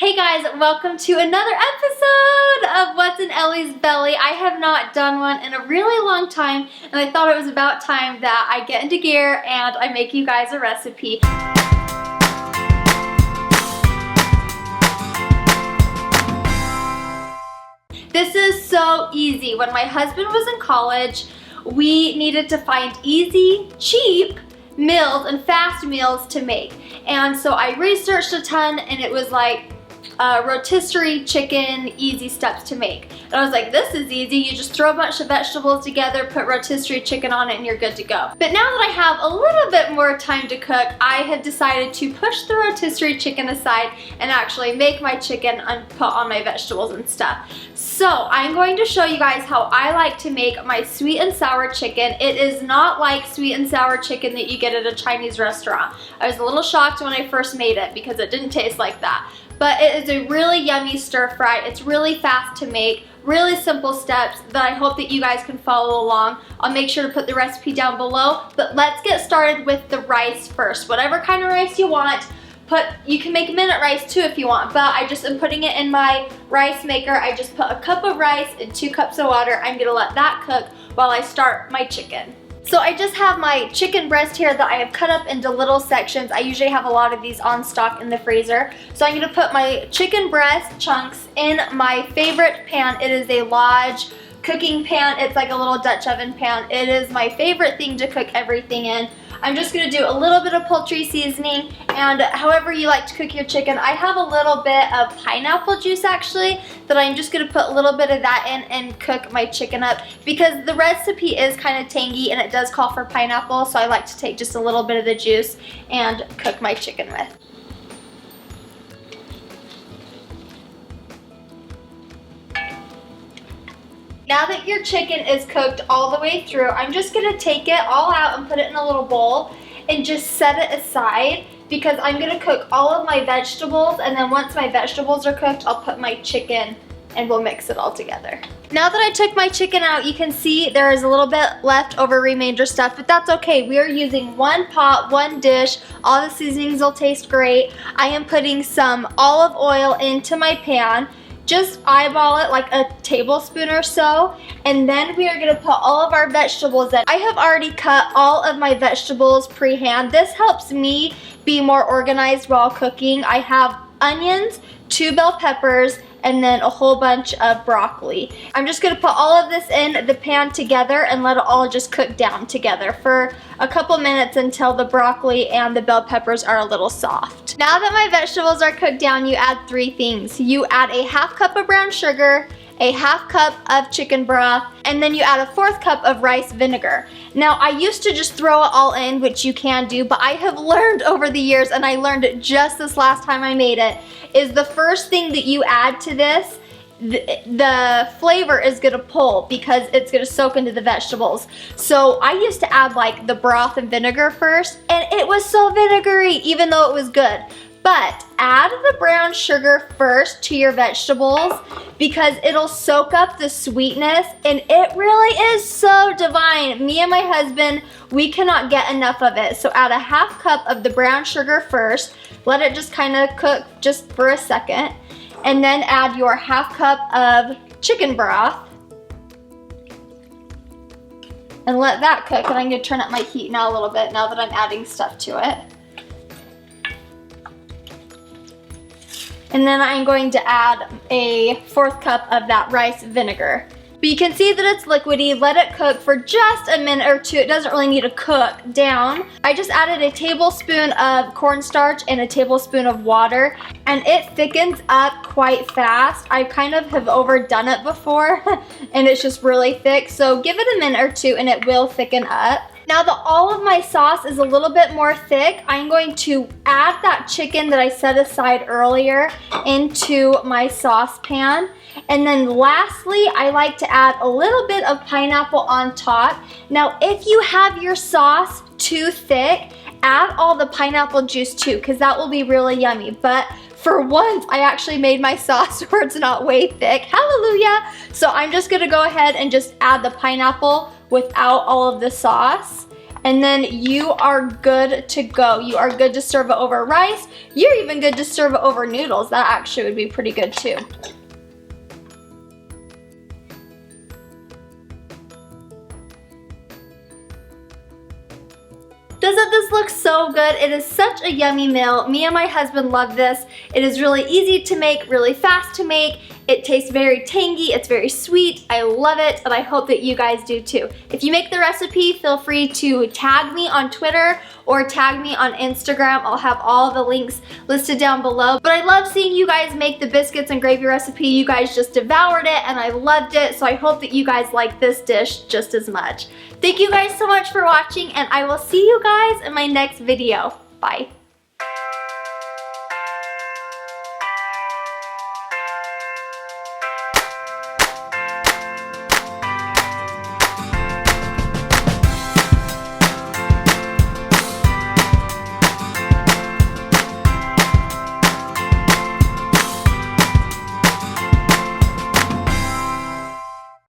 Hey guys, welcome to another episode of What's in Ellie's Belly. I have not done one in a really long time, and I thought it was about time that I get into gear and I make you guys a recipe. This is so easy. When my husband was in college, we needed to find easy, cheap meals and fast meals to make. And so I researched a ton, and it was like rotisserie chicken, easy steps to make. And I was like, this is easy. You just throw a bunch of vegetables together, put rotisserie chicken on it, and you're good to go. But now that I have a little bit more time to cook, I have decided to push the rotisserie chicken aside and actually make my chicken and put on my vegetables and stuff. So I'm going to show you guys how I like to make my sweet and sour chicken. It is not like sweet and sour chicken that you get at a Chinese restaurant. I was a little shocked when I first made it because it didn't taste like that. But it is a really yummy stir fry. It's really fast to make, really simple steps that I hope that you guys can follow along. I'll make sure to put the recipe down below, but let's get started with the rice first. Whatever kind of rice you want, you can make minute rice too if you want, but I just am putting it in my rice maker. I just put a cup of rice and 2 cups of water. I'm gonna let that cook while I start my chicken. So I just have my chicken breast here that I have cut up into little sections. I usually have a lot of these on stock in the freezer. So I'm gonna put my chicken breast chunks in my favorite pan. It is a Lodge cooking pan. It's like a little Dutch oven pan. It is my favorite thing to cook everything in. I'm just gonna do a little bit of poultry seasoning, and however you like to cook your chicken. I have a little bit of pineapple juice actually that I'm just gonna put a little bit of that in and cook my chicken up because the recipe is kind of tangy and it does call for pineapple, so I like to take just a little bit of the juice and cook my chicken with. Now that your chicken is cooked all the way through, I'm just gonna take it all out and put it in a little bowl and just set it aside because I'm gonna cook all of my vegetables, and then once my vegetables are cooked, I'll put my chicken and we'll mix it all together. Now that I took my chicken out, you can see there is a little bit left over remainder stuff, but that's okay. We are using one pot, one dish. All the seasonings will taste great. I am putting some olive oil into my pan. Just eyeball it like a tablespoon or so, and then we are gonna put all of our vegetables in. I have already cut all of my vegetables pre-hand. This helps me be more organized while cooking. I have onions, 2 bell peppers, and then a whole bunch of broccoli. I'm just gonna put all of this in the pan together and let it all just cook down together for a couple minutes until the broccoli and the bell peppers are a little soft. Now that my vegetables are cooked down, you add 3 things. You add a 1/2 cup of brown sugar, a 1/2 cup of chicken broth, and then you add a 1/4 cup of rice vinegar. Now I used to just throw it all in, which you can do, but I have learned over the years, and I learned it just this last time I made it, is the first thing that you add to this, the flavor is gonna pull because it's gonna soak into the vegetables. So I used to add like the broth and vinegar first, and it was so vinegary even though it was good. But add the brown sugar first to your vegetables because it'll soak up the sweetness, and it really is so divine. Me and my husband, we cannot get enough of it. So add a 1/2 cup of the brown sugar first. Let it just kind of cook just for a second. And then add your 1/2 cup of chicken broth. And let that cook. And I'm gonna turn up my heat now a little bit now that I'm adding stuff to it. And then I'm going to add a 1/4 cup of that rice vinegar. But you can see that it's liquidy. Let it cook for just a minute or 2. It doesn't really need to cook down. I just added a tablespoon of cornstarch and a tablespoon of water, and it thickens up quite fast. I kind of have overdone it before and it's just really thick. So give it a minute or 2 and it will thicken up. Now that all of my sauce is a little bit more thick, I'm going to add that chicken that I set aside earlier into my saucepan. And then lastly, I like to add a little bit of pineapple on top. Now, if you have your sauce too thick, add all the pineapple juice too, because that will be really yummy. But for once, I actually made my sauce where it's not way thick. Hallelujah! So I'm just gonna go ahead and just add the pineapple without all of the sauce. and then you are good to go. You are good to serve it over rice. You're even good to serve it over noodles. That actually would be pretty good too. Doesn't this look so good? It is such a yummy meal. Me and my husband love this. It is really easy to make, really fast to make. It tastes very tangy, it's very sweet. I love it, and I hope that you guys do too. If you make the recipe, feel free to tag me on Twitter or tag me on Instagram. I'll have all the links listed down below. But I love seeing you guys make the biscuits and gravy recipe. You guys just devoured it, and I loved it, so I hope that you guys like this dish just as much. Thank you guys so much for watching, and I will see you guys in my next video. Bye.